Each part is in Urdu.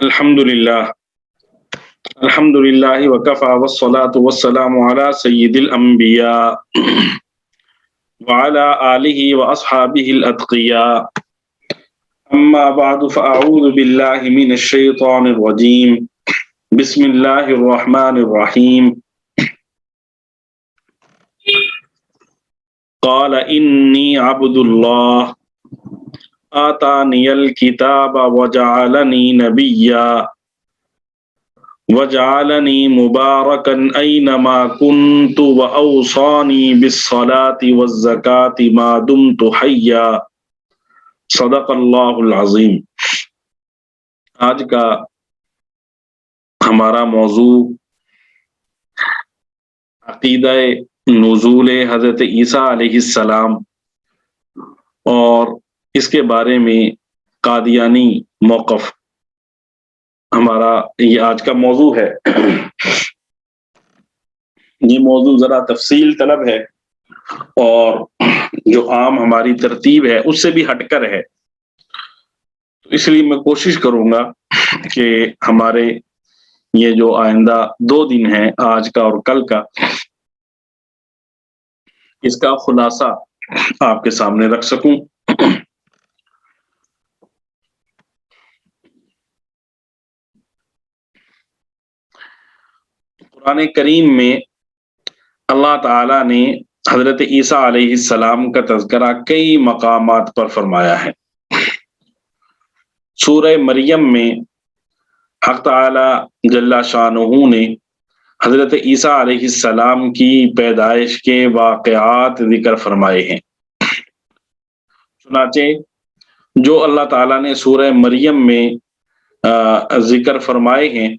الحمدللہ الحمدللہ وکفى والصلاة والسلام على سید الانبیاء وعلى آلہ واصحابہ الاتقیاء اما بعد فاعوذ باللہ من الشیطان الرجیم بسم اللہ الرحمن الرحیم قال انی عبد اللہ آتانی الکتاب وجعلنی نبیا وجعلنی مبارکا اینما کنت واوصانی بالصلاة والزکاة ما دمت حیا صدق اللہ العظیم۔ آج کا ہمارا موضوع عقیدہ نزول حضرت عیسیٰ علیہ السلام اور اس کے بارے میں قادیانی موقف ہمارا یہ آج کا موضوع ہے۔ یہ موضوع ذرا تفصیل طلب ہے اور جو عام ہماری ترتیب ہے اس سے بھی ہٹ کر ہے، تو اس لیے میں کوشش کروں گا کہ ہمارے یہ جو آئندہ 2 دن ہیں، آج کا اور کل کا، اس کا خلاصہ آپ کے سامنے رکھ سکوں۔ قرآن کریم میں اللہ تعالیٰ نے حضرت عیسیٰ علیہ السلام کا تذکرہ کئی مقامات پر فرمایا ہے۔ سورہ مریم میں حق تعالیٰ جل شانہ نے حضرت عیسیٰ علیہ السلام کی پیدائش کے واقعات ذکر فرمائے ہیں۔ چنانچہ جو اللہ تعالیٰ نے سورہ مریم میں ذکر فرمائے ہیں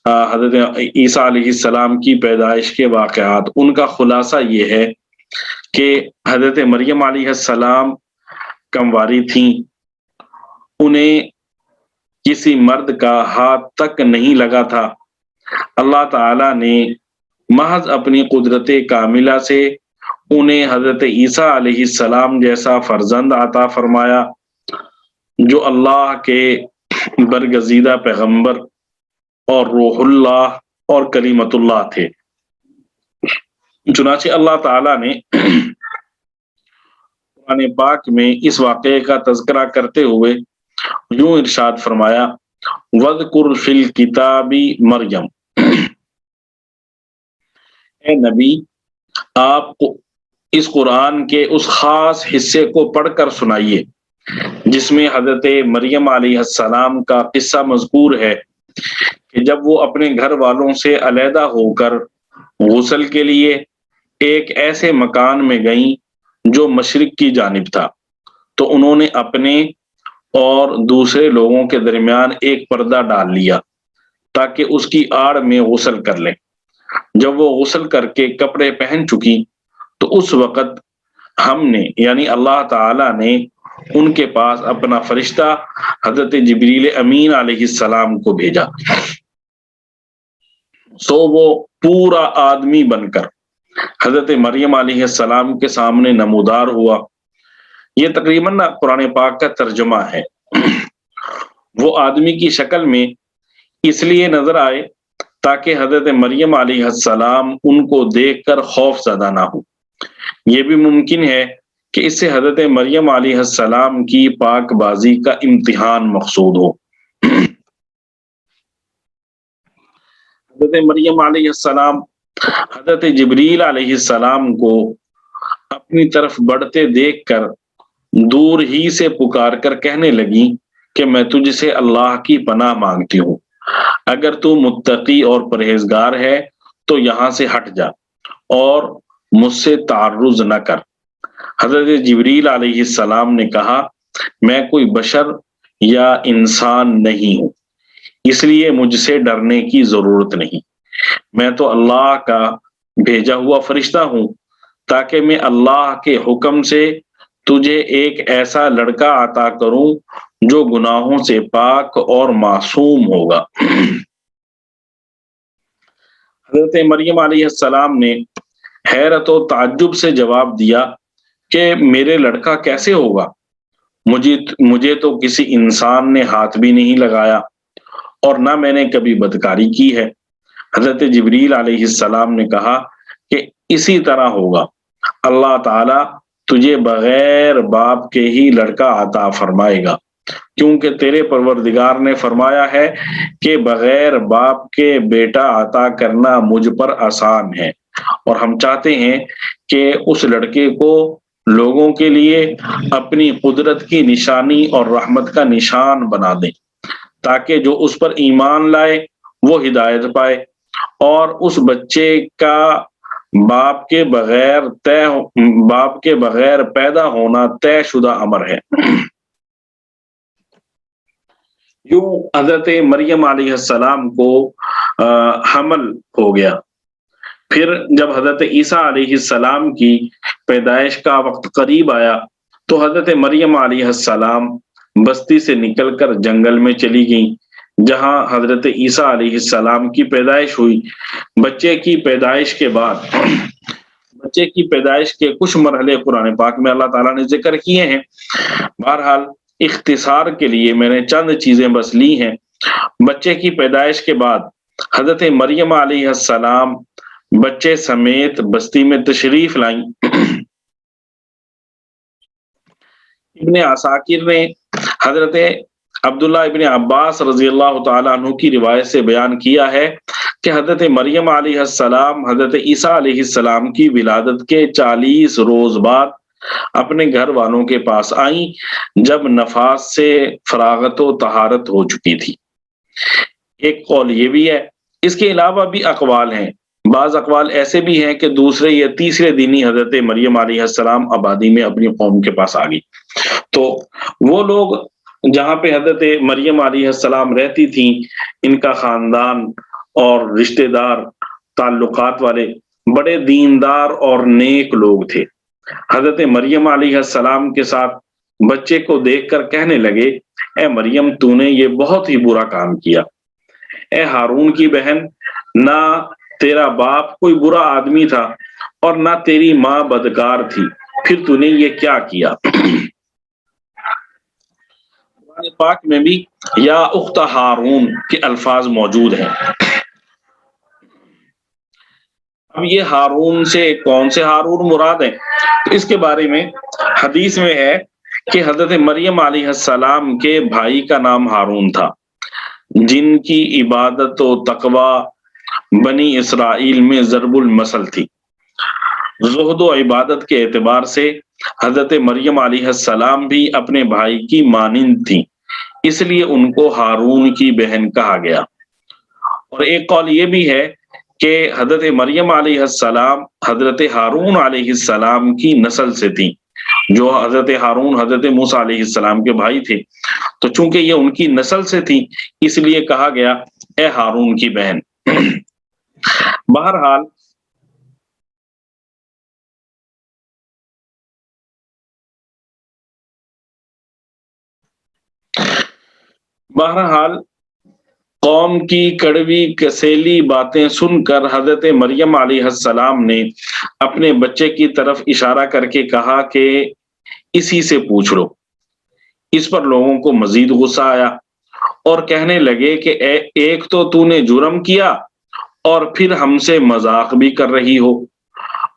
حضرت عیسیٰ علیہ السلام کی پیدائش کے واقعات، ان کا خلاصہ یہ ہے کہ حضرت مریم علیہ السلام کنواری تھیں، انہیں کسی مرد کا ہاتھ تک نہیں لگا تھا۔ اللہ تعالیٰ نے محض اپنی قدرت کاملہ سے انہیں حضرت عیسیٰ علیہ السلام جیسا فرزند عطا فرمایا جو اللہ کے برگزیدہ پیغمبر اور روح اللہ اور کلیمت اللہ تھے۔ چنانچہ اللہ تعالیٰ نے قرآن پاک میں اس واقعے کا تذکرہ کرتے ہوئے یوں ارشاد فرمایا، وَاذْكُرْ فِي الْكِتَابِ مریم، اے نبی آپ کو اس قرآن کے اس خاص حصے کو پڑھ کر سنائیے جس میں حضرت مریم علیہ السلام کا قصہ مذکور ہے کہ جب وہ اپنے گھر والوں سے علیحدہ ہو کر غسل کے لیے ایک ایسے مکان میں گئیں جو مشرق کی جانب تھا، تو انہوں نے اپنے اور دوسرے لوگوں کے درمیان ایک پردہ ڈال لیا تاکہ اس کی آڑ میں غسل کر لیں۔ جب وہ غسل کر کے کپڑے پہن چکی تو اس وقت ہم نے یعنی اللہ تعالی نے ان کے پاس اپنا فرشتہ حضرت جبریل امین علیہ السلام کو بھیجا، سو وہ پورا آدمی بن کر حضرت مریم علیہ السلام کے سامنے نمودار ہوا۔ یہ تقریباً قرآن پاک کا ترجمہ ہے۔ وہ آدمی کی شکل میں اس لیے نظر آئے تاکہ حضرت مریم علیہ السلام ان کو دیکھ کر خوف زدہ نہ ہو۔ یہ بھی ممکن ہے کہ اس سے حضرت مریم علیہ السلام کی پاک بازی کا امتحان مقصود ہو۔ حضرت مریم علیہ السلام حضرت جبریل علیہ السلام کو اپنی طرف بڑھتے دیکھ کر دور ہی سے پکار کر کہنے لگی کہ میں تجھ سے اللہ کی پناہ مانگتی ہوں، اگر تو متقی اور پرہیزگار ہے تو یہاں سے ہٹ جا اور مجھ سے تعرض نہ کر۔ حضرت جبریل علیہ السلام نے کہا، میں کوئی بشر یا انسان نہیں ہوں، اس لیے مجھ سے ڈرنے کی ضرورت نہیں، میں تو اللہ کا بھیجا ہوا فرشتہ ہوں تاکہ میں اللہ کے حکم سے تجھے ایک ایسا لڑکا عطا کروں جو گناہوں سے پاک اور معصوم ہوگا۔ حضرت مریم علیہ السلام نے حیرت و تعجب سے جواب دیا کہ میرے لڑکا کیسے ہوگا؟ مجھے تو کسی انسان نے ہاتھ بھی نہیں لگایا اور نہ میں نے کبھی بدکاری کی ہے۔ حضرت جبریل علیہ السلام نے کہا کہ اسی طرح ہوگا، اللہ تعالیٰ تجھے بغیر باپ کے ہی لڑکا عطا فرمائے گا، کیونکہ تیرے پروردگار نے فرمایا ہے کہ بغیر باپ کے بیٹا عطا کرنا مجھ پر آسان ہے، اور ہم چاہتے ہیں کہ اس لڑکے کو لوگوں کے لیے اپنی قدرت کی نشانی اور رحمت کا نشان بنا دیں، تاکہ جو اس پر ایمان لائے وہ ہدایت پائے، اور اس بچے کا باپ کے بغیر پیدا ہونا طے شدہ امر ہے۔ یوں حضرت مریم علیہ السلام کو حمل ہو گیا۔ پھر جب حضرت عیسیٰ علیہ السلام کی پیدائش کا وقت قریب آیا تو حضرت مریم علیہ السلام بستی سے نکل کر جنگل میں چلی گئیں، جہاں حضرت عیسیٰ علیہ السلام کی پیدائش ہوئی۔ بچے کی پیدائش کے کچھ مرحلے قرآن پاک میں اللہ تعالیٰ نے ذکر کیے ہیں۔ بہرحال اختصار کے لیے میں نے چند چیزیں بس لی ہیں۔ بچے کی پیدائش کے بعد حضرت مریم علیہ السلام بچے سمیت بستی میں تشریف لائیں۔ ابن عساکر نے حضرت عبداللہ ابن عباس رضی اللہ تعالیٰ عنہ کی روایت سے بیان کیا ہے کہ حضرت مریم علیہ السلام حضرت عیسیٰ علیہ السلام کی ولادت کے 40 روز بعد اپنے گھر والوں کے پاس آئیں، جب نفاس سے فراغت و طہارت ہو چکی تھی۔ ایک قول یہ بھی ہے، اس کے علاوہ بھی اقوال ہیں۔ بعض اقوال ایسے بھی ہیں کہ دوسرے یا تیسرے دن ہی حضرت مریم علیہ السلام آبادی میں اپنی قوم کے پاس آ گئی۔ تو وہ لوگ جہاں پہ حضرت مریم علیہ السلام رہتی تھیں، ان کا خاندان اور رشتہ دار تعلقات والے بڑے دیندار اور نیک لوگ تھے۔ حضرت مریم علیہ السلام کے ساتھ بچے کو دیکھ کر کہنے لگے، اے مریم تو نے یہ بہت ہی برا کام کیا۔ اے ہارون کی بہن، نہ تیرا باپ کوئی برا آدمی تھا اور نہ تیری ماں بدکار تھی، پھر تو نے یہ کیا کیا؟ قرآن پاک میں بھی یا اخت ہارون کے الفاظ موجود ہیں۔ اب یہ ہارون سے کون سے ہارون مراد ہیں؟ تو اس کے بارے میں حدیث میں ہے کہ حضرت مریم علیہ السلام کے بھائی کا نام ہارون تھا، جن کی عبادت و تقوی بنی اسرائیل میں ضرب المثل تھی۔ زہد و عبادت کے اعتبار سے حضرت مریم علیہ السلام بھی اپنے بھائی کی مانند تھی، اس لیے ان کو ہارون کی بہن کہا گیا۔ اور ایک قول یہ بھی ہے کہ حضرت مریم علیہ السلام حضرت ہارون علیہ السلام کی نسل سے تھی، جو حضرت ہارون حضرت موسیٰ علیہ السلام کے بھائی تھے، تو چونکہ یہ ان کی نسل سے تھی اس لیے کہا گیا اے ہارون کی بہن۔ بہرحال قوم کی کڑوی کسیلی باتیں سن کر حضرت مریم علیہ السلام نے اپنے بچے کی طرف اشارہ کر کے کہا کہ اسی سے پوچھ لو۔ اس پر لوگوں کو مزید غصہ آیا اور کہنے لگے کہ ایک تو نے جرم کیا اور پھر ہم سے مذاق بھی کر رہی ہو،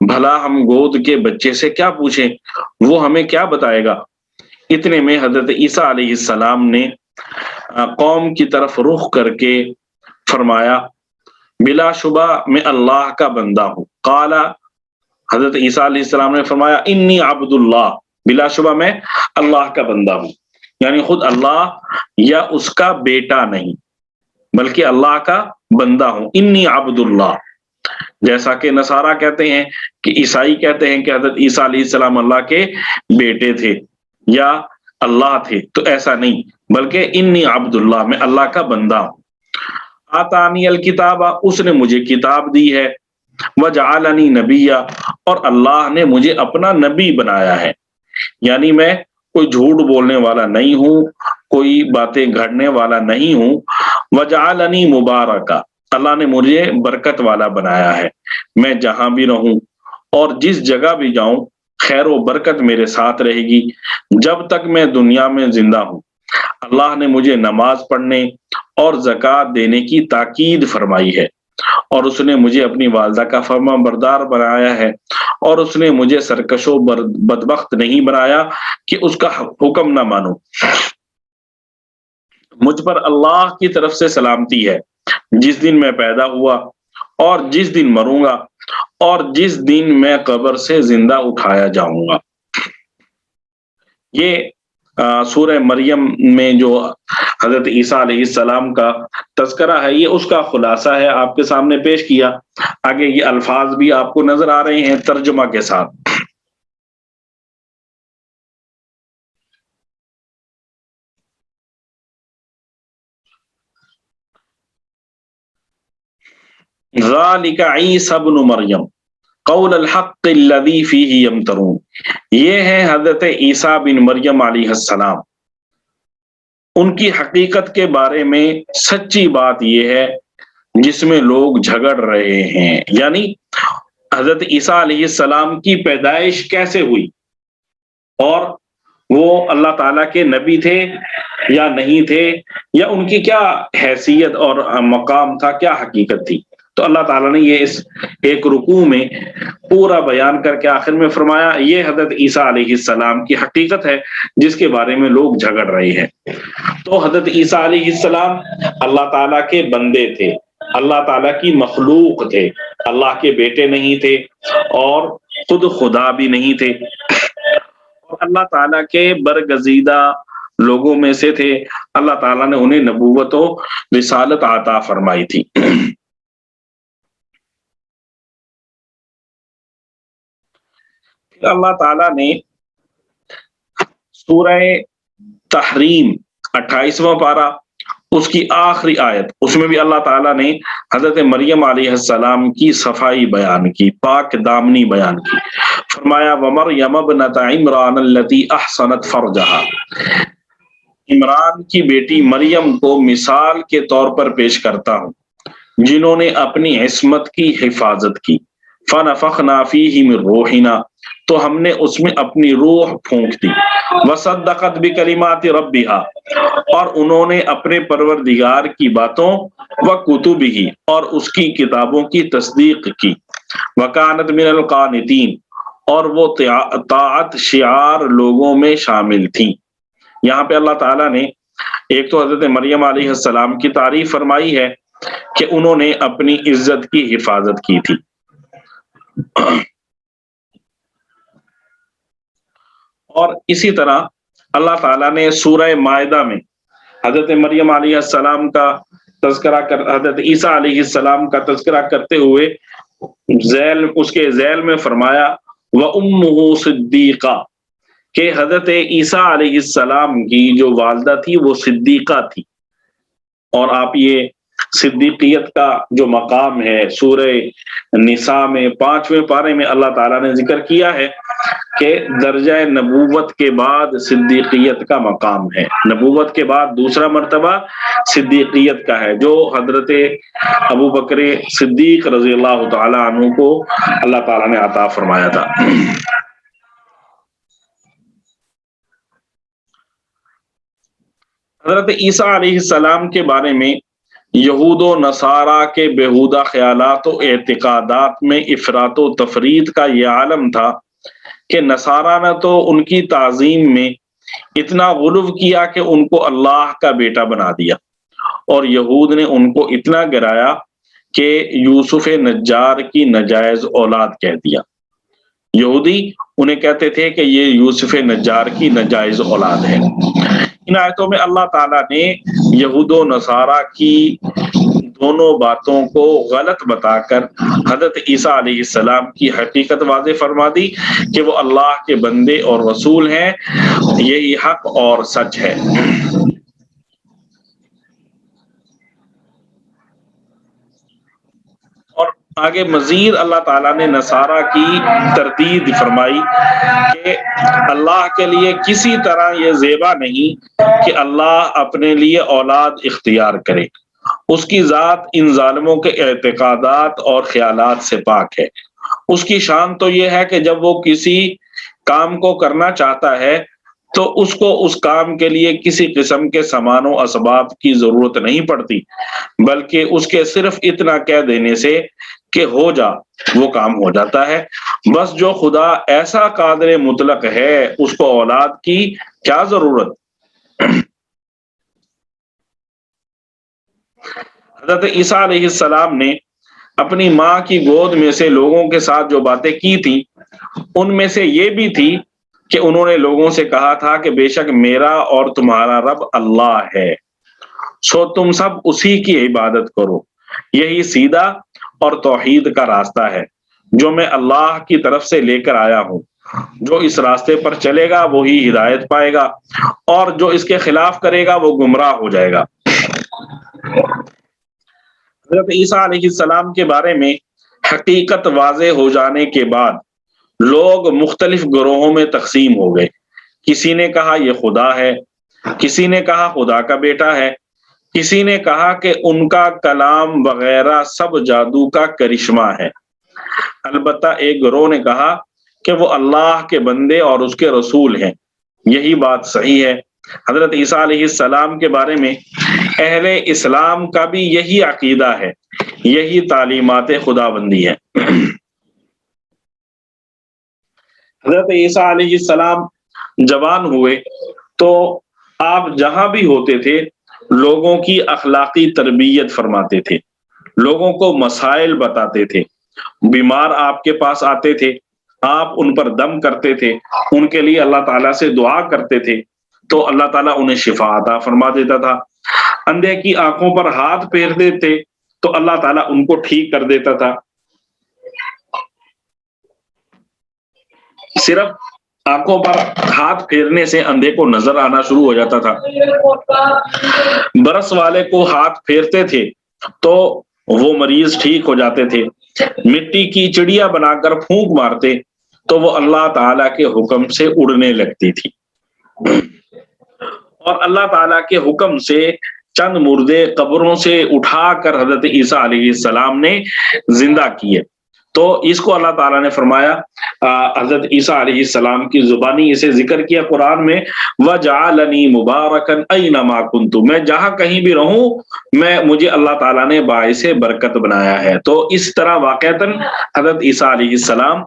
بھلا ہم گود کے بچے سے کیا پوچھیں، وہ ہمیں کیا بتائے گا؟ اتنے میں حضرت عیسیٰ علیہ السلام نے قوم کی طرف رخ کر کے فرمایا، بلا شبہ میں اللہ کا بندہ ہوں۔ قال، حضرت عیسیٰ علیہ السلام نے فرمایا، انی عبد اللہ، بلا شبہ میں اللہ کا بندہ ہوں، یعنی خود اللہ یا اس کا بیٹا نہیں بلکہ اللہ کا بندہ ہوں۔ انی عبد اللہ، جیسا کہ نصارہ کہتے ہیں کہ عیسائی کہتے ہیں کہ حضرت عیسیٰ علیہ السلام اللہ کے بیٹے تھے یا اللہ تھے، تو ایسا نہیں بلکہ انی عبد اللہ، میں اللہ کا بندہ ہوں۔ آتانی الکتاب، اس نے مجھے کتاب دی ہے، وجعلنی نبیا، اور اللہ نے مجھے اپنا نبی بنایا ہے، یعنی میں کوئی جھوٹ بولنے والا نہیں ہوں، کوئی باتیں گھڑنے والا نہیں ہوں۔ وجعلنی مبارکا، اللہ نے مجھے برکت والا بنایا ہے، میں جہاں بھی رہوں اور جس جگہ بھی جاؤں خیر و برکت میرے ساتھ رہے گی جب تک میں دنیا میں زندہ ہوں۔ اللہ نے مجھے نماز پڑھنے اور زکوٰۃ دینے کی تاکید فرمائی ہے، اور اس نے مجھے اپنی والدہ کا فرما بردار بنایا ہے، اور اس نے مجھے سرکش و بدبخت نہیں بنایا کہ اس کا حکم نہ مانوں۔ مجھ پر اللہ کی طرف سے سلامتی ہے، جس دن میں پیدا ہوا اور جس دن مروں گا اور جس دن میں قبر سے زندہ اٹھایا جاؤں گا۔ یہ سورہ مریم میں جو حضرت عیسیٰ علیہ السلام کا تذکرہ ہے، یہ اس کا خلاصہ ہے، آپ کے سامنے پیش کیا۔ آگے یہ الفاظ بھی آپ کو نظر آ رہے ہیں ترجمہ کے ساتھ۔ ذالک عیسی ابن مریم قول الحق الذی فیہ یمترون، یہ ہے حضرت عیسیٰ بن مریم علیہ السلام، ان کی حقیقت کے بارے میں سچی بات یہ ہے جس میں لوگ جھگڑ رہے ہیں۔ یعنی حضرت عیسیٰ علیہ السلام کی پیدائش کیسے ہوئی، اور وہ اللہ تعالیٰ کے نبی تھے یا نہیں تھے، یا ان کی کیا حیثیت اور مقام تھا، کیا حقیقت تھی۔ تو اللہ تعالیٰ نے یہ اس ایک رکوع میں پورا بیان کر کے آخر میں فرمایا یہ حضرت عیسیٰ علیہ السلام کی حقیقت ہے جس کے بارے میں لوگ جھگڑ رہے ہیں۔ تو حضرت عیسیٰ علیہ السلام اللہ تعالیٰ کے بندے تھے، اللہ تعالیٰ کی مخلوق تھے، اللہ کے بیٹے نہیں تھے اور خود خدا بھی نہیں تھے، اور اللہ تعالیٰ کے برگزیدہ لوگوں میں سے تھے۔ اللہ تعالیٰ نے انہیں نبوت و رسالت عطا فرمائی تھی۔ اللہ تعالیٰ نے سورہ تحریم 28واں پارہ اس کی آخری آیت، اس میں بھی اللہ تعالیٰ نے حضرت مریم علیہ السلام کی صفائی بیان کی، پاک دامنی بیان کی۔ فرمایا وَمَرْيَمَ ابْنَتَ عِمْرَانَ الَّتِي أَحْصَنَتْ فَرْجَهَا، عمران کی بیٹی مریم کو مثال کے طور پر پیش کرتا ہوں جنہوں نے اپنی عصمت کی حفاظت کی۔ فَنَفَخْنَا فِيهِ مِن رُوحِنَا، تو ہم نے اس میں اپنی روح پھونک دی۔ وَصَدَّقَتْ بِكَلِمَاتِ رَبِّهَا، اور انہوں نے اپنے پروردگار کی باتوں، وَكُتُبِهِ، اور اس کی کتابوں کی تصدیق کی۔ وَكَانَتْ مِنَ الْقَانِتِينَ، اور وہ طاعت شعار لوگوں میں شامل تھیں۔ یہاں پہ اللہ تعالیٰ نے ایک تو حضرت مریم علیہ السلام کی تعریف فرمائی ہے کہ انہوں نے اپنی عزت کی حفاظت کی تھی، اور اسی طرح اللہ تعالیٰ نے سورہ مائدہ میں حضرت مریم علیہ السلام کا تذکرہ حضرت عیسیٰ علیہ السلام کا تذکرہ کرتے ہوئے اس کے ذیل میں فرمایا وَأُمُّهُ صِدِّيقَةٌ، کہ حضرت عیسیٰ علیہ السلام کی جو والدہ تھی وہ صدیقہ تھی۔ اور آپ یہ صدیقیت کا جو مقام ہے سورہ نساء میں 5ویں پارے میں اللہ تعالیٰ نے ذکر کیا ہے کہ درجہ نبوت کے بعد صدیقیت کا مقام ہے، نبوت کے بعد دوسرا مرتبہ صدیقیت کا ہے، جو حضرت ابو بکر صدیق رضی اللہ تعالیٰ عنہ کو اللہ تعالیٰ نے عطا فرمایا تھا۔ حضرت عیسیٰ علیہ السلام کے بارے میں یہود و نصارہ کے بیہودہ خیالات و اعتقادات میں افراط و تفرید کا یہ عالم تھا کہ نصارہ نے تو ان کی تعظیم میں اتنا غلو کیا کہ ان کو اللہ کا بیٹا بنا دیا، اور یہود نے ان کو اتنا گرایا کہ یوسف نجار کی ناجائز اولاد کہہ دیا۔ یہودی انہیں کہتے تھے کہ یہ یوسف نجار کی ناجائز اولاد ہے۔ ان آیتوں میں اللہ تعالیٰ نے یہود و نصارہ کی دونوں باتوں کو غلط بتا کر حضرت عیسیٰ علیہ السلام کی حقیقت واضح فرما دی کہ وہ اللہ کے بندے اور رسول ہیں، یہی حق اور سچ ہے۔ اور آگے مزید اللہ تعالیٰ نے نصارہ کی تردید فرمائی کہ اللہ کے لیے کسی طرح یہ زیبا نہیں کہ اللہ اپنے لیے اولاد اختیار کرے، اس کی ذات ان ظالموں کے اعتقادات اور خیالات سے پاک ہے۔ اس کی شان تو یہ ہے کہ جب وہ کسی کام کو کرنا چاہتا ہے تو اس کو اس کام کے لیے کسی قسم کے سامان و اسباب کی ضرورت نہیں پڑتی، بلکہ اس کے صرف اتنا کہہ دینے سے کہ ہو جا، وہ کام ہو جاتا ہے۔ بس جو خدا ایسا قادر مطلق ہے، اس کو اولاد کی کیا ضرورت؟ حضرت عیسیٰ علیہ السلام نے اپنی ماں کی گود میں سے لوگوں کے ساتھ جو باتیں کی تھی، ان میں سے یہ بھی تھی کہ انہوں نے لوگوں سے کہا تھا کہ بے شک میرا اور تمہارا رب اللہ ہے، سو تم سب اسی کی عبادت کرو، یہی سیدھا اور توحید کا راستہ ہے جو میں اللہ کی طرف سے لے کر آیا ہوں۔ جو اس راستے پر چلے گا وہی ہدایت پائے گا، اور جو اس کے خلاف کرے گا وہ گمراہ ہو جائے گا۔ حضرت عیسیٰ علیہ السلام کے بارے میں حقیقت واضح ہو جانے کے بعد لوگ مختلف گروہوں میں تقسیم ہو گئے۔ کسی نے کہا یہ خدا ہے، کسی نے کہا خدا کا بیٹا ہے، کسی نے کہا کہ ان کا کلام وغیرہ سب جادو کا کرشمہ ہے۔ البتہ ایک گروہ نے کہا کہ وہ اللہ کے بندے اور اس کے رسول ہیں۔ یہی بات صحیح ہے۔ حضرت عیسیٰ علیہ السلام کے بارے میں اہل اسلام کا بھی یہی عقیدہ ہے، یہی تعلیمات خدا بندی ہے۔ حضرت عیسیٰ علیہ السلام جوان ہوئے تو آپ جہاں بھی ہوتے تھے لوگوں کی اخلاقی تربیت فرماتے تھے، لوگوں کو مسائل بتاتے تھے۔ بیمار آپ کے پاس آتے تھے، آپ ان پر دم کرتے تھے، ان کے لیے اللہ تعالیٰ سے دعا کرتے تھے تو اللہ تعالیٰ انہیں شفا عطا فرما دیتا تھا۔ اندھے کی آنکھوں پر ہاتھ پھیر دیتے تو اللہ تعالیٰ ان کو ٹھیک کر دیتا تھا۔ صرف آنکھوں پر ہاتھ پھیرنے سے اندھے کو نظر آنا شروع ہو جاتا تھا۔ برس والے کو ہاتھ پھیرتے تھے تو وہ مریض ٹھیک ہو جاتے تھے۔ مٹی کی چڑیا بنا کر پھونک مارتے تو وہ اللہ تعالیٰ کے حکم سے اڑنے لگتی تھی، اور اللہ تعالیٰ کے حکم سے چند مردے قبروں سے اٹھا کر حضرت عیسیٰ علیہ السلام نے زندہ کیے۔ تو اس کو اللہ تعالیٰ نے فرمایا، حضرت عیسیٰ علیہ السلام کی زبانی اسے ذکر کیا قرآن میں، وَجَعَلَنِي مُبَارَكًا أَيْنَمَا كُنتُ، میں جہاں کہیں بھی رہوں مجھے اللہ تعالیٰ نے باعث برکت بنایا ہے۔ تو اس طرح واقعتاً حضرت عیسیٰ علیہ السلام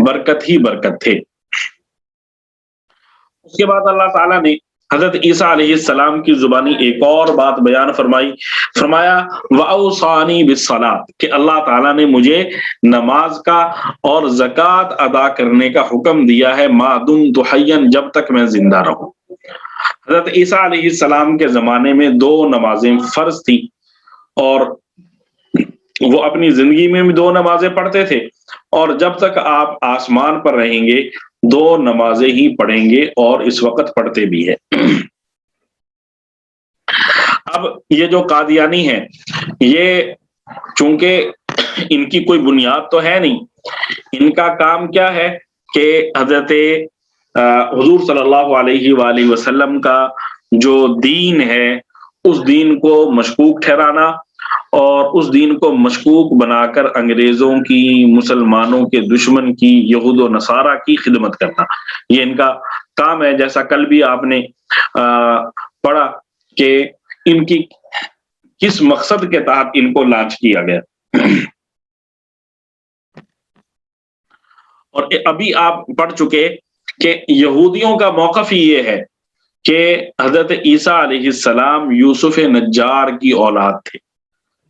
برکت ہی برکت تھے۔ اس کے بعد اللہ تعالیٰ نے حضرت عیسیٰ علیہ السلام کی زبانی ایک اور بات بیان فرمائی، فرمایا وَأَوْصَانِي بِالصَّلَاةِ، کہ اللہ تعالیٰ نے مجھے نماز کا اور زکوٰۃ ادا کرنے کا حکم دیا ہے مَا دُمْتُ حَيًّا، جب تک میں زندہ رہوں۔ حضرت عیسیٰ علیہ السلام کے زمانے میں 2 نمازیں فرض تھی، اور وہ اپنی زندگی میں بھی 2 نمازیں پڑھتے تھے، اور جب تک آپ آسمان پر رہیں گے 2 نمازیں ہی پڑھیں گے، اور اس وقت پڑھتے بھی ہیں۔ اب یہ جو قادیانی ہیں، یہ چونکہ ان کی کوئی بنیاد تو ہے نہیں، ان کا کام کیا ہے کہ حضرت حضور صلی اللہ علیہ وآلہ وسلم کا جو دین ہے اس دین کو مشکوک ٹھہرانا، اور اس دین کو مشکوک بنا کر انگریزوں کی، مسلمانوں کے دشمن کی، یہود و نصارہ کی خدمت کرنا، یہ ان کا کام ہے۔ جیسا کل بھی آپ نے پڑھا کہ ان کی کس مقصد کے تحت ان کو لانچ کیا گیا۔ اور ابھی آپ پڑھ چکے کہ یہودیوں کا موقف ہی یہ ہے کہ حضرت عیسیٰ علیہ السلام یوسف نجار کی اولاد تھے۔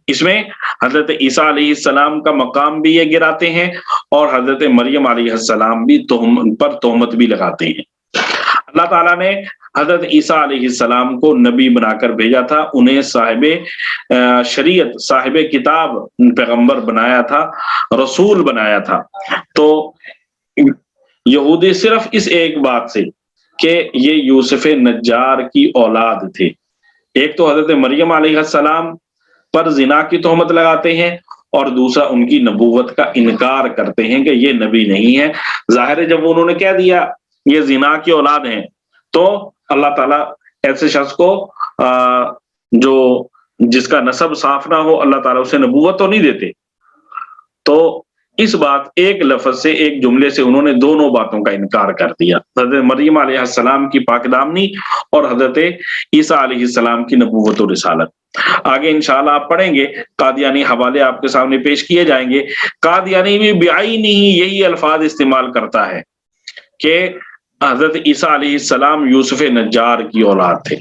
اس میں حضرت عیسیٰ علیہ السلام کا مقام بھی یہ گراتے ہیں، اور حضرت مریم علیہ السلام بھی پر تہمت بھی لگاتے ہیں۔ اللہ تعالیٰ نے حضرت عیسیٰ علیہ السلام کو نبی بنا کر بھیجا تھا، انہیں صاحب شریعت، صاحب کتاب، پیغمبر بنایا تھا، رسول بنایا تھا۔ تو یہودی صرف اس ایک بات سے کہ یہ یوسف نجار کی اولاد تھے، ایک تو حضرت مریم علیہ السلام پر زنا کی تہمت لگاتے ہیں، اور دوسرا ان کی نبوت کا انکار کرتے ہیں کہ یہ نبی نہیں ہے۔ ظاہر ہے جب انہوں نے کہہ دیا یہ زنا کی اولاد ہیں تو اللہ تعالیٰ ایسے شخص کو جو جس کا نسب صاف نہ ہو، اللہ تعالیٰ اسے نبوت تو نہیں دیتے۔ تو اس بات ایک لفظ سے ایک جملے سے انہوں نے دونوں باتوں کا انکار کر دیا، حضرت مریم علیہ السلام کی پاک دامنی اور حضرت عیسیٰ علیہ السلام کی نبوت و رسالت۔ آگے انشاءاللہ آپ پڑھیں گے، قادیانی حوالے آپ کے سامنے پیش کیے جائیں گے۔ قادیانی بھی بعینی ہی یہی الفاظ استعمال کرتا ہے کہ حضرت عیسیٰ علیہ السلام یوسف نجار کی اولاد تھے،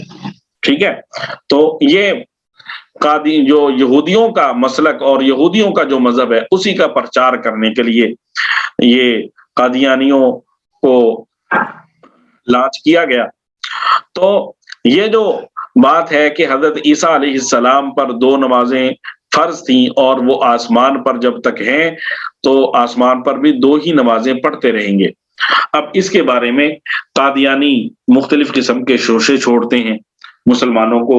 ٹھیک ہے۔ تو یہ قادی جو یہودیوں کا مسلک اور یہودیوں کا جو مذہب ہے اسی کا پرچار کرنے کے لیے یہ قادیانیوں کو لانچ کیا گیا۔ تو یہ جو بات ہے کہ حضرت عیسیٰ علیہ السلام پر 2 نمازیں فرض تھیں اور وہ آسمان پر جب تک ہیں تو آسمان پر بھی 2 ہی نمازیں پڑھتے رہیں گے۔ اب اس کے بارے میں قادیانی مختلف قسم کے شوشے چھوڑتے ہیں، مسلمانوں کو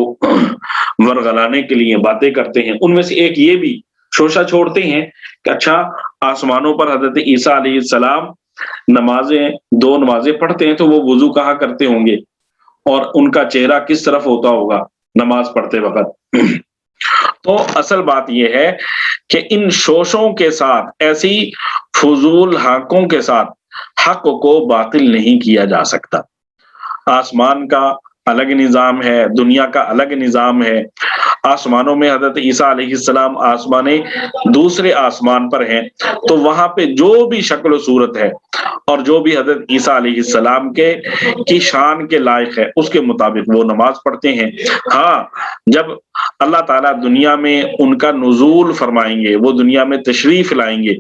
ورغلانے کے لیے باتیں کرتے ہیں۔ ان میں سے ایک یہ بھی شوشہ چھوڑتے ہیں کہ اچھا آسمانوں پر حضرت عیسیٰ علیہ السلام 2 نمازیں پڑھتے ہیں تو وہ وضو کہاں کرتے ہوں گے اور ان کا چہرہ کس طرف ہوتا ہوگا نماز پڑھتے وقت۔ تو اصل بات یہ ہے کہ ان شوشوں کے ساتھ، ایسی فضول حقوں کے ساتھ حق کو باطل نہیں کیا جا سکتا۔ آسمان کا الگ نظام ہے، دنیا کا الگ نظام ہے۔ آسمانوں میں حضرت عیسیٰ علیہ السلام دوسرے آسمان پر ہیں، تو وہاں پہ جو بھی شکل و صورت ہے اور جو بھی حضرت عیسیٰ علیہ السلام کی شان کے لائق ہے اس کے مطابق وہ نماز پڑھتے ہیں۔ ہاں، جب اللہ تعالیٰ دنیا میں ان کا نزول فرمائیں گے، وہ دنیا میں تشریف لائیں گے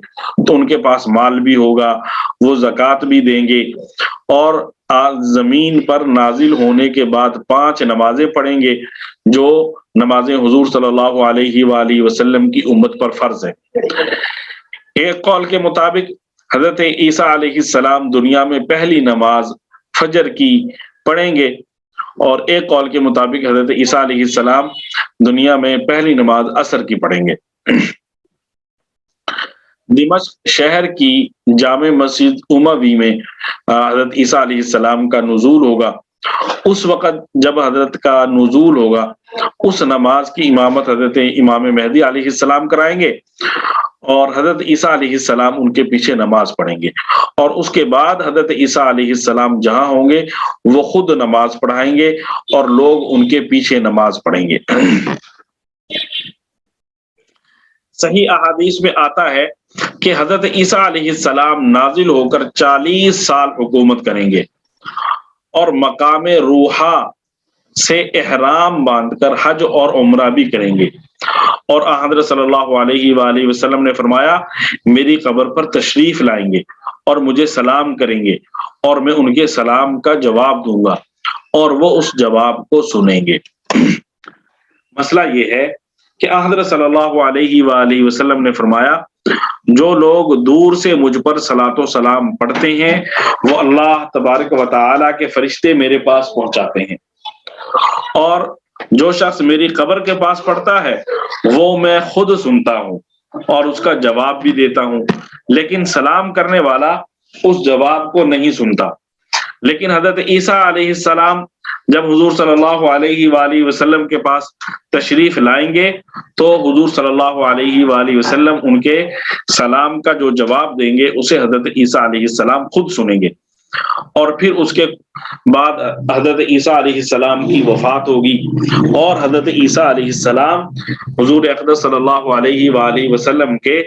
تو ان کے پاس مال بھی ہوگا، وہ زکوٰۃ بھی دیں گے، اور زمین پر نازل ہونے کے بعد 5 نمازیں پڑھیں گے جو نمازیں حضور صلی اللہ علیہ وآلہ وسلم کی امت پر فرض ہے۔ ایک قول کے مطابق حضرت عیسیٰ علیہ السلام دنیا میں پہلی نماز فجر کی پڑھیں گے، اور ایک قول کے مطابق حضرت عیسیٰ علیہ السلام دنیا میں پہلی نماز عصر کی پڑھیں گے۔ دمشق شہر کی جامع مسجد اموی میں حضرت عیسیٰ علیہ السلام کا نزول ہوگا۔ اس وقت جب حضرت کا نزول ہوگا اس نماز کی امامت حضرت امام مہدی علیہ السلام کرائیں گے، اور حضرت عیسیٰ علیہ السلام ان کے پیچھے نماز پڑھیں گے، اور اس کے بعد حضرت عیسیٰ علیہ السلام جہاں ہوں گے وہ خود نماز پڑھائیں گے اور لوگ ان کے پیچھے نماز پڑھیں گے۔ صحیح احادیث میں آتا ہے کہ حضرت عیسیٰ علیہ السلام نازل ہو کر 40 سال حکومت کریں گے، اور مقام روحا سے احرام باندھ کر حج اور عمرہ بھی کریں گے، اور حضرت صلی اللہ علیہ وآلہ وسلم نے فرمایا میری قبر پر تشریف لائیں گے اور مجھے سلام کریں گے، اور میں ان کے سلام کا جواب دوں گا اور وہ اس جواب کو سنیں گے۔ مسئلہ یہ ہے کہ حضرت صلی اللہ علیہ وآلہ وسلم نے فرمایا جو لوگ دور سے مجھ پر صلاۃ و سلام پڑھتے ہیں وہ اللہ تبارک و تعالیٰ کے فرشتے میرے پاس پہنچاتے ہیں، اور جو شخص میری قبر کے پاس پڑھتا ہے وہ میں خود سنتا ہوں اور اس کا جواب بھی دیتا ہوں، لیکن سلام کرنے والا اس جواب کو نہیں سنتا۔ لیکن حضرت عیسیٰ علیہ السلام جب حضور صلی اللہ علیہ وآلہ وسلم کے پاس تشریف لائیں گے تو حضور صلی اللہ علیہ وآلہ وسلم ان کے سلام کا جو جواب دیں گے اسے حضرت عیسیٰ علیہ السلام خود سنیں گے، اور پھر اس کے بعد حضرت عیسیٰ علیہ السلام کی وفات ہوگی اور حضرت عیسیٰ علیہ السلام حضور اقدس صلی اللہ علیہ وآلہ وسلم کے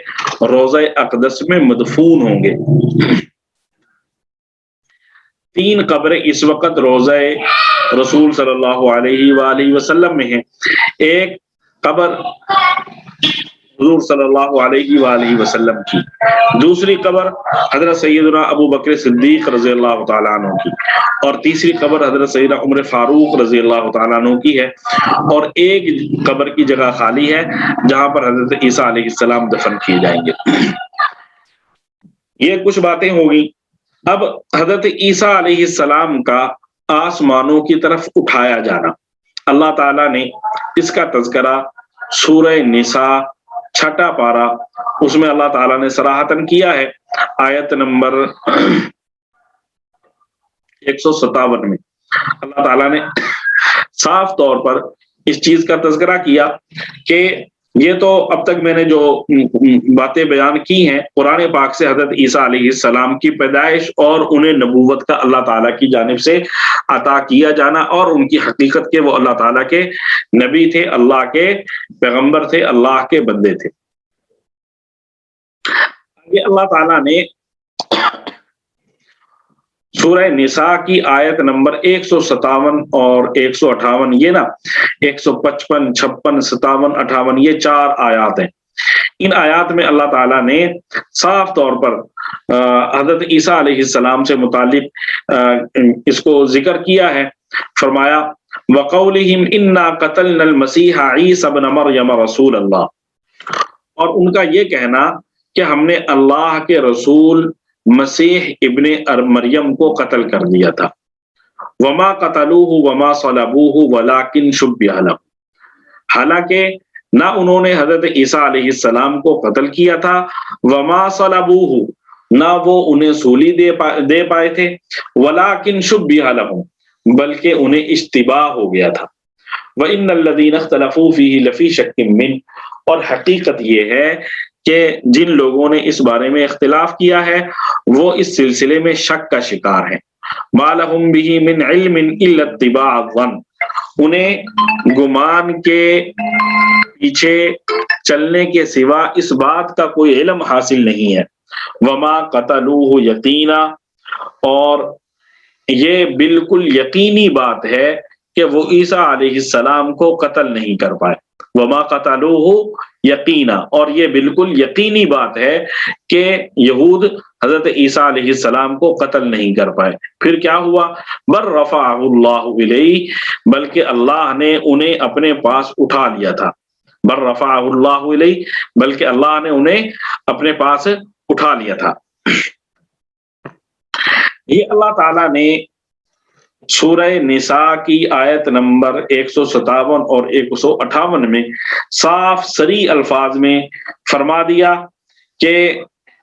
روضہ اقدس میں مدفون ہوں گے۔ 3 قبریں اس وقت روضہ رسول صلی اللہ علیہ وآلہ وسلم میں ہیں۔ ایک قبر حضور صلی اللہ علیہ وآلہ وسلم کی، دوسری قبر حضرت سیدنا ابو بکر صدیق رضی اللہ تعالیٰ عنہ کی، اور تیسری قبر حضرت سیدنا عمر فاروق رضی اللہ تعالیٰ عنہ کی ہے، اور ایک قبر کی جگہ خالی ہے جہاں پر حضرت عیسیٰ علیہ السلام دفن کیے جائیں گے۔ یہ کچھ باتیں ہوگی۔ اب حضرت عیسیٰ علیہ السلام کا آسمانوں کی طرف اٹھایا جانا، اللہ تعالیٰ نے اس کا تذکرہ سورہ نساء 6 پارہ اس میں اللہ تعالیٰ نے صراحتاً کیا ہے، آیت نمبر 157 میں اللہ تعالیٰ نے صاف طور پر اس چیز کا تذکرہ کیا کہ یہ تو اب تک میں نے جو باتیں بیان کی ہیں قرآن پاک سے حضرت عیسیٰ علیہ السلام کی پیدائش اور انہیں نبوت کا اللہ تعالیٰ کی جانب سے عطا کیا جانا اور ان کی حقیقت کے وہ اللہ تعالیٰ کے نبی تھے، اللہ کے پیغمبر تھے، اللہ کے بندے تھے۔ یہ اللہ تعالیٰ نے سورہ نساء کی آیت نمبر 157 اور 158، یہ نا 155، 56، 57، 58، یہ 4 آیات ہیں۔ ان آیات میں اللہ تعالیٰ نے صاف طور پر حضرت عیسیٰ علیہ السلام سے متعلق اس کو ذکر کیا ہے۔ فرمایا وَقَوْلِهِمْ إِنَّا قَتَلْنَا الْمَسِيحَ عِيسَى ابْنَ مَرْيَمَ رَسُولَ اللَّهِ، اور ان کا یہ کہنا کہ ہم نے اللہ کے رسول مسیح ابن مریم کو قتل کر دیا تھا۔ وما قتلوه وما صلبوه ولكن شبه لهم، حالانکہ نہ انہوں نے حضرت عیسیٰ علیہ السلام کو قتل کیا تھا، وما صلبوه، نہ وہ انہیں سولی دے پائے تھے، ولكن شبه لهم، بلکہ انہیں اشتباہ ہو گیا تھا۔ وَإِنَّ الَّذِينَ اخْتَلَفُوا فِيهِ لَفِي شَكٍّ مِّنْهُ، اور حقیقت یہ ہے کہ جن لوگوں نے اس بارے میں اختلاف کیا ہے وہ اس سلسلے میں شک کا شکار ہیں۔ مَا لَهُم بِهِ مِنْ عِلْمٍ إِلَّا اتِّبَاعَ الظَّنِّ، انہیں گمان کے پیچھے چلنے کے سوا اس بات کا کوئی علم حاصل نہیں ہے۔ وَمَا قَتَلُوهُ يَقِينًا، اور یہ بالکل یقینی بات ہے کہ وہ عیسیٰ علیہ السلام کو قتل نہیں کر پائے۔ وما قتلوه یقینا، اور یہ بالکل یقینی بات ہے کہ یہود حضرت عیسیٰ علیہ السلام کو قتل نہیں کر پائے۔ پھر کیا ہوا؟ بل رفعہ اللہ الیہ، بلکہ اللہ نے انہیں اپنے پاس اٹھا لیا تھا۔ بل رفعہ اللہ الیہ، بلکہ اللہ نے انہیں اپنے پاس اٹھا لیا تھا۔ یہ اللہ تعالیٰ نے سورہ نساء کی آیت نمبر 157 اور 158 میں صاف صریح الفاظ میں فرما دیا کہ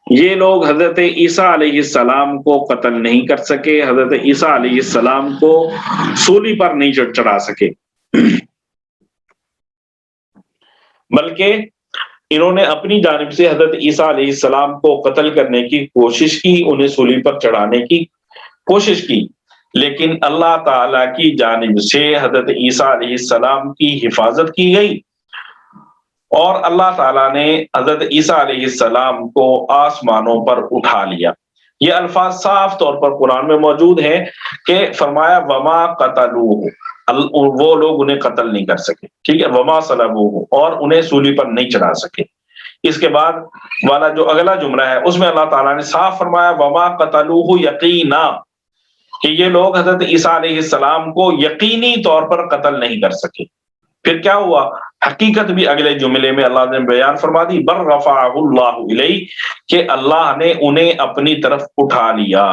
یہ لوگ حضرت عیسیٰ علیہ السلام کو قتل نہیں کر سکے، حضرت عیسیٰ علیہ السلام کو سولی پر نہیں چڑھا سکے، بلکہ انہوں نے اپنی جانب سے حضرت عیسیٰ علیہ السلام کو قتل کرنے کی کوشش کی، انہیں سولی پر چڑھانے کی کوشش کی، لیکن اللہ تعالیٰ کی جانب سے حضرت عیسیٰ علیہ السلام کی حفاظت کی گئی، اور اللہ تعالیٰ نے حضرت عیسیٰ علیہ السلام کو آسمانوں پر اٹھا لیا۔ یہ الفاظ صاف طور پر قرآن میں موجود ہیں کہ فرمایا وما قتلوہ، وہ لوگ انہیں قتل نہیں کر سکے، ٹھیک ہے، وما صلبوہ، اور انہیں سولی پر نہیں چڑھا سکے۔ اس کے بعد والا جو اگلا جملہ ہے اس میں اللہ تعالیٰ نے صاف فرمایا وما قتلوہ یقینا، کہ یہ لوگ حضرت عیسیٰ علیہ السلام کو یقینی طور پر قتل نہیں کر سکے۔ پھر کیا ہوا؟ حقیقت بھی اگلے جملے میں اللہ نے بیان فرما دی، بر رفعہ اللہ الیہ، کہ اللہ نے انہیں اپنی طرف اٹھا لیا۔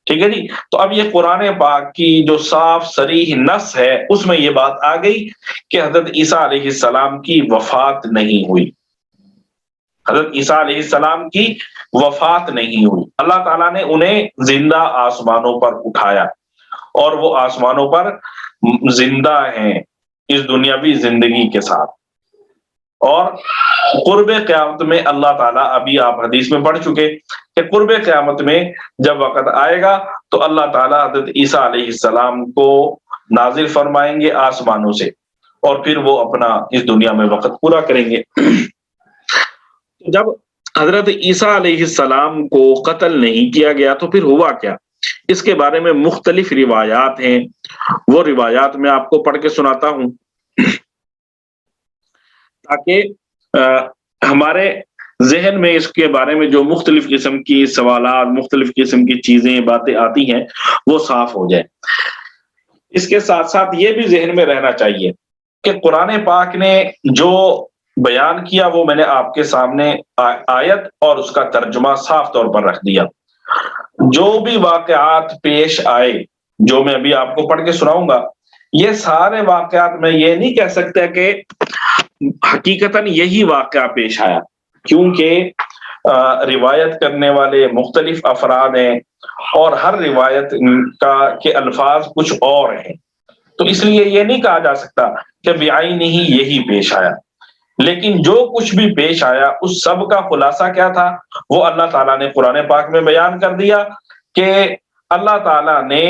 ٹھیک ہے جی، تو اب یہ قرآن پاک کی جو صاف صریح نص ہے اس میں یہ بات آ گئی کہ حضرت عیسیٰ علیہ السلام کی وفات نہیں ہوئی، حضرت عیسیٰ علیہ السلام کی وفات نہیں ہوئی، اللہ تعالیٰ نے انہیں زندہ آسمانوں پر اٹھایا، اور وہ آسمانوں پر زندہ ہیں اس دنیاوی زندگی کے ساتھ۔ اور قرب قیامت میں اللہ تعالیٰ، ابھی آپ حدیث میں پڑھ چکے کہ قرب قیامت میں جب وقت آئے گا تو اللہ تعالیٰ حضرت عیسیٰ علیہ السلام کو نازل فرمائیں گے آسمانوں سے، اور پھر وہ اپنا اس دنیا میں وقت پورا کریں گے۔ جب حضرت عیسیٰ علیہ السلام کو قتل نہیں کیا گیا تو پھر ہوا کیا؟ اس کے بارے میں مختلف روایات ہیں، وہ روایات میں آپ کو پڑھ کے سناتا ہوں تاکہ ہمارے ذہن میں اس کے بارے میں جو مختلف قسم کی سوالات، مختلف قسم کی چیزیں، باتیں آتی ہیں وہ صاف ہو جائے۔ اس کے ساتھ ساتھ یہ بھی ذہن میں رہنا چاہیے کہ قرآن پاک نے جو بیان کیا وہ میں نے آپ کے سامنے آیت اور اس کا ترجمہ صاف طور پر رکھ دیا۔ جو بھی واقعات پیش آئے، جو میں ابھی آپ کو پڑھ کے سناؤں گا، یہ سارے واقعات میں یہ نہیں کہہ سکتا کہ حقیقتاً یہی واقعہ پیش آیا، کیونکہ روایت کرنے والے مختلف افراد ہیں اور ہر روایت کے الفاظ کچھ اور ہیں، تو اس لیے یہ نہیں کہا جا سکتا کہ بعینہ ہی یہی پیش آیا۔ لیکن جو کچھ بھی پیش آیا اس سب کا خلاصہ کیا تھا وہ اللہ تعالیٰ نے قرآن پاک میں بیان کر دیا کہ اللہ تعالیٰ نے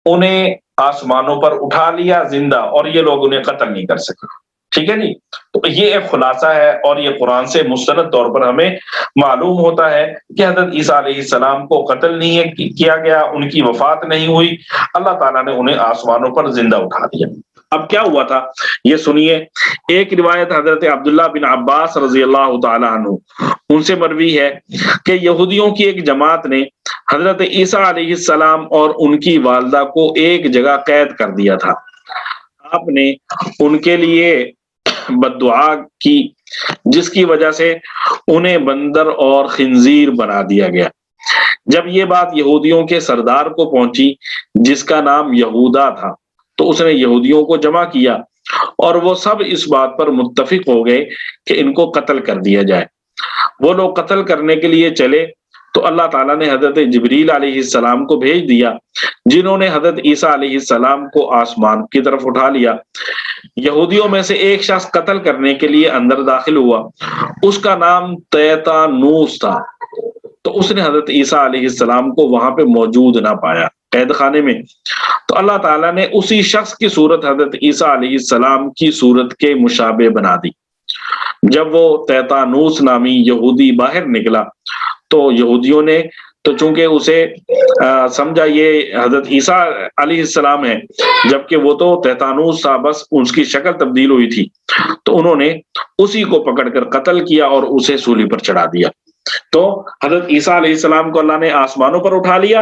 انہیں آسمانوں پر اٹھا لیا زندہ، اور یہ لوگ انہیں قتل نہیں کر سکے۔ ٹھیک ہے جی، تو یہ ایک خلاصہ ہے، اور یہ قرآن سے مستند طور پر ہمیں معلوم ہوتا ہے کہ حضرت عیسیٰ علیہ السلام کو قتل نہیں کیا گیا، ان کی وفات نہیں ہوئی، اللہ تعالیٰ نے انہیں آسمانوں پر زندہ اٹھا دیا۔ اب کیا ہوا تھا یہ سنیے۔ ایک روایت حضرت عبداللہ بن عباس رضی اللہ تعالی عنہ ان سے مروی ہے کہ یہودیوں کی ایک جماعت نے حضرت عیسیٰ علیہ السلام اور ان کی والدہ کو ایک جگہ قید کر دیا تھا۔ آپ نے ان کے لیے بد دعا کی، جس کی وجہ سے انہیں بندر اور خنزیر بنا دیا گیا۔ جب یہ بات یہودیوں کے سردار کو پہنچی جس کا نام یہودا تھا، تو اس نے یہودیوں کو جمع کیا اور وہ سب اس بات پر متفق ہو گئے کہ ان کو قتل کر دیا جائے۔ وہ لوگ قتل کرنے کے لیے چلے تو اللہ تعالیٰ نے حضرت جبریل علیہ السلام کو بھیج دیا، جنہوں نے حضرت عیسیٰ علیہ السلام کو آسمان کی طرف اٹھا لیا۔ یہودیوں میں سے ایک شخص قتل کرنے کے لیے اندر داخل ہوا، اس کا نام تیتانوس تھا، تو اس نے حضرت عیسیٰ علیہ السلام کو وہاں پہ موجود نہ پایا قید خانے میں، تو اللہ تعالیٰ نے اسی شخص کی صورت حضرت عیسیٰ علیہ السلام کی صورت کے مشابہ بنا دی۔ جب وہ تیتانوس نامی یہودی باہر نکلا تو یہودیوں نے تو چونکہ اسے سمجھا یہ حضرت عیسیٰ علیہ السلام ہے، جبکہ وہ تو تیتانوس تھا، بس اس کی شکل تبدیل ہوئی تھی، تو انہوں نے اسی کو پکڑ کر قتل کیا اور اسے سولی پر چڑھا دیا۔ تو حضرت عیسیٰ علیہ السلام کو اللہ نے آسمانوں پر اٹھا لیا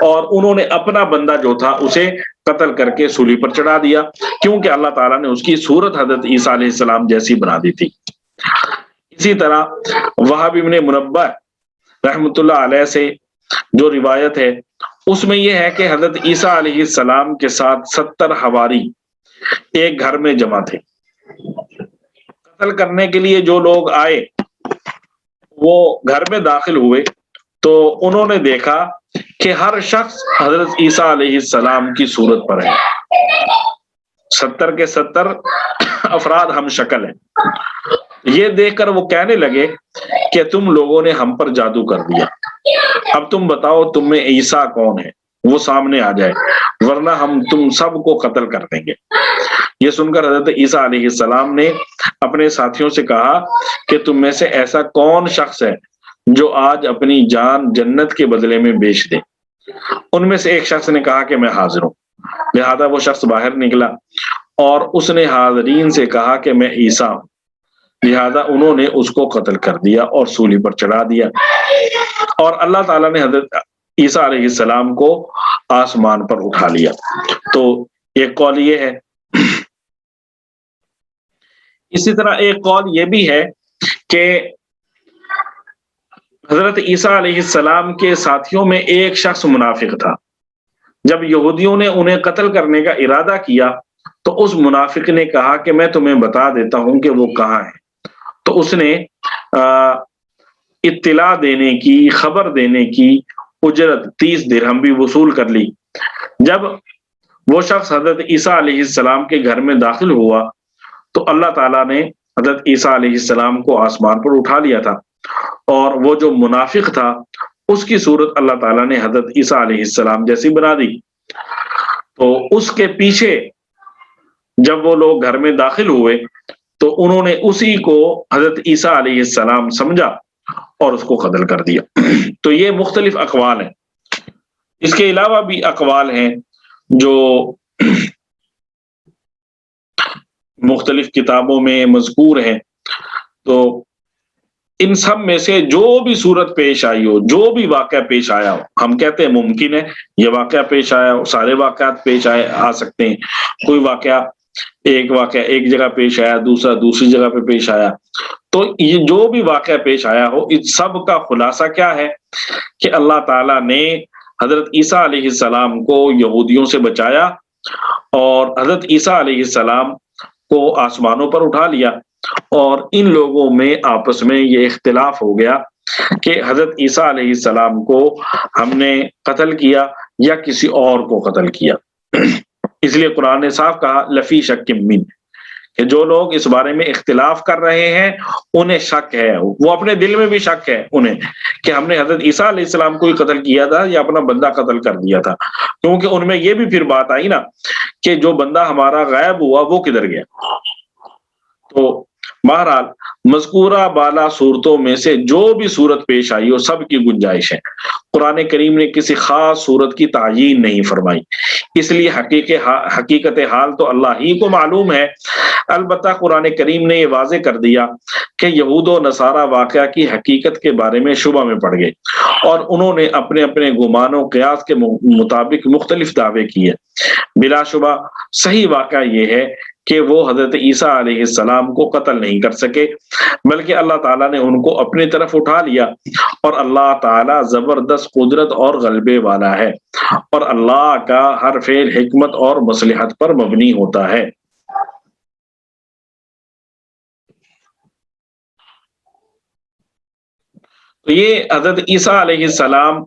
اور انہوں نے اپنا بندہ جو تھا اسے قتل کر کے سولی پر چڑھا دیا، کیونکہ اللہ تعالیٰ نے اس کی صورت حضرت عیسیٰ علیہ السلام جیسی بنا دی تھی۔ اسی طرح وہب ابن منبہ رحمۃ اللہ علیہ سے جو روایت ہے اس میں یہ ہے کہ حضرت عیسیٰ علیہ السلام کے ساتھ 70 حواری ایک گھر میں جمع تھے۔ قتل کرنے کے لیے جو لوگ آئے وہ گھر میں داخل ہوئے تو انہوں نے دیکھا کہ ہر شخص حضرت عیسیٰ علیہ السلام کی صورت پر ہے۔ 70 کے 70 افراد ہم شکل ہیں۔ یہ دیکھ کر وہ کہنے لگے کہ تم لوگوں نے ہم پر جادو کر دیا، اب تم بتاؤ تم میں عیسیٰ کون ہے، وہ سامنے آ جائے ورنہ ہم تم سب کو قتل کر دیں گے۔ یہ سن کر حضرت عیسیٰ علیہ السلام نے اپنے ساتھیوں سے کہا کہ تم میں سے ایسا کون شخص ہے جو آج اپنی جان جنت کے بدلے میں بیچ دے۔ ان میں سے ایک شخص نے کہا کہ میں حاضر ہوں۔ لہذا وہ شخص باہر نکلا اور اس نے حاضرین سے کہا کہ میں عیسیٰ ہوں۔ لہذا انہوں نے اس کو قتل کر دیا اور سولی پر چڑھا دیا، اور اللہ تعالیٰ نے حضرت عیسیٰ علیہ السلام کو آسمان پر اٹھا لیا۔ تو ایک قول یہ ہے۔ اسی طرح ایک قول یہ بھی ہے کہ حضرت عیسیٰ علیہ السلام کے ساتھیوں میں ایک شخص منافق تھا۔ جب یہودیوں نے انہیں قتل کرنے کا ارادہ کیا تو اس منافق نے کہا کہ میں تمہیں بتا دیتا ہوں کہ وہ کہاں ہے، تو اس نے اطلاع دینے کی، خبر دینے کی اجرت 30 درہم بھی وصول کر لی۔ جب وہ شخص حضرت عیسیٰ علیہ السلام کے گھر میں داخل ہوا تو اللہ تعالیٰ نے حضرت عیسیٰ علیہ السلام کو آسمان پر اٹھا لیا تھا، اور وہ جو منافق تھا اس کی صورت اللہ تعالیٰ نے حضرت عیسیٰ علیہ السلام جیسی بنا دی۔ تو اس کے پیچھے جب وہ لوگ گھر میں داخل ہوئے تو انہوں نے اسی کو حضرت عیسیٰ علیہ السلام سمجھا اور اس کو قتل کر دیا۔ تو یہ مختلف اقوال ہیں۔ اس کے علاوہ بھی اقوال ہیں جو مختلف کتابوں میں مذکور ہیں۔ تو ان سب میں سے جو بھی صورت پیش آئی ہو، جو بھی واقعہ پیش آیا ہو، ہم کہتے ہیں ممکن ہے یہ واقعہ پیش آیا ہو، سارے واقعات پیش آ سکتے ہیں۔ کوئی واقعہ ایک جگہ پیش آیا، دوسرا دوسری جگہ پہ پیش آیا، تو یہ جو بھی واقعہ پیش آیا ہو، اس سب کا خلاصہ کیا ہے کہ اللہ تعالیٰ نے حضرت عیسیٰ علیہ السلام کو یہودیوں سے بچایا اور حضرت عیسیٰ علیہ السلام کو آسمانوں پر اٹھا لیا، اور ان لوگوں میں آپس میں یہ اختلاف ہو گیا کہ حضرت عیسیٰ علیہ السلام کو ہم نے قتل کیا یا کسی اور کو قتل کیا۔ اس لیے قرآن نے صاف کہا لفی شک من، کہ جو لوگ اس بارے میں اختلاف کر رہے ہیں انہیں شک ہے، وہ اپنے دل میں بھی شک ہے انہیں کہ ہم نے حضرت عیسیٰ علیہ السلام کو ہی قتل کیا تھا یا اپنا بندہ قتل کر دیا تھا، کیونکہ ان میں یہ بھی پھر بات آئی نا کہ جو بندہ ہمارا غائب ہوا وہ کدھر گیا۔ تو بہرحال مذکورہ بالا صورتوں میں سے جو بھی صورت پیش آئی ہو سب کی گنجائش ہے، قرآن کریم نے کسی خاص صورت کی تعیین نہیں فرمائی، اس لیے حقیقت حال تو اللہ ہی کو معلوم ہے۔ البتہ قرآن کریم نے یہ واضح کر دیا کہ یہود و نصارہ واقعہ کی حقیقت کے بارے میں شبہ میں پڑ گئے اور انہوں نے اپنے اپنے گمان و قیاس کے مطابق مختلف دعوے کیے۔ بلا شبہ صحیح واقعہ یہ ہے کہ وہ حضرت عیسیٰ علیہ السلام کو قتل نہیں کر سکے، بلکہ اللہ تعالیٰ نے ان کو اپنی طرف اٹھا لیا، اور اللہ تعالیٰ زبردست قدرت اور غلبے والا ہے، اور اللہ کا ہر فعل حکمت اور مصلحت پر مبنی ہوتا ہے۔ تو یہ حضرت عیسیٰ علیہ السلام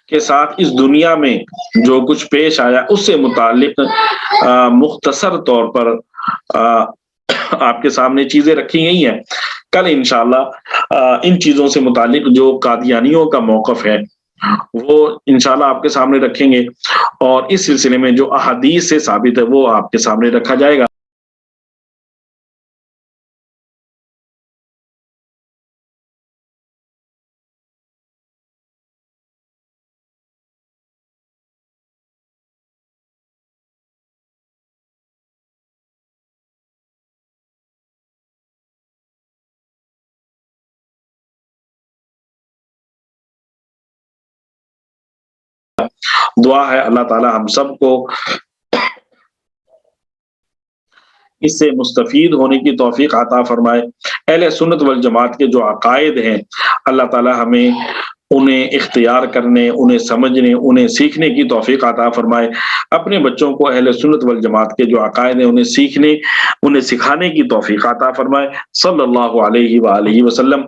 کے ساتھ اس دنیا میں جو کچھ پیش آیا اس سے متعلق مختصر طور پر آپ کے سامنے چیزیں رکھی گئی ہیں۔ کل انشاءاللہ ان چیزوں سے متعلق جو قادیانیوں کا موقف ہے وہ انشاءاللہ آپ کے سامنے رکھیں گے، اور اس سلسلے میں جو احادیث سے ثابت ہے وہ آپ کے سامنے رکھا جائے گا۔ دعا ہے اللہ تعالی ہم سب کو اس سے مستفید ہونے کی توفیق عطا فرمائے۔ اہل سنت والجماعت کے جو عقائد ہیں اللہ تعالی ہمیں انہیں اختیار کرنے، انہیں سمجھنے، انہیں سیکھنے کی توفیق عطا فرمائے۔ اپنے بچوں کو اہل سنت والجماعت کے جو عقائد ہیں انہیں سیکھنے، انہیں سکھانے کی توفیق عطا فرمائے۔ صلی اللہ علیہ وآلہ وسلم۔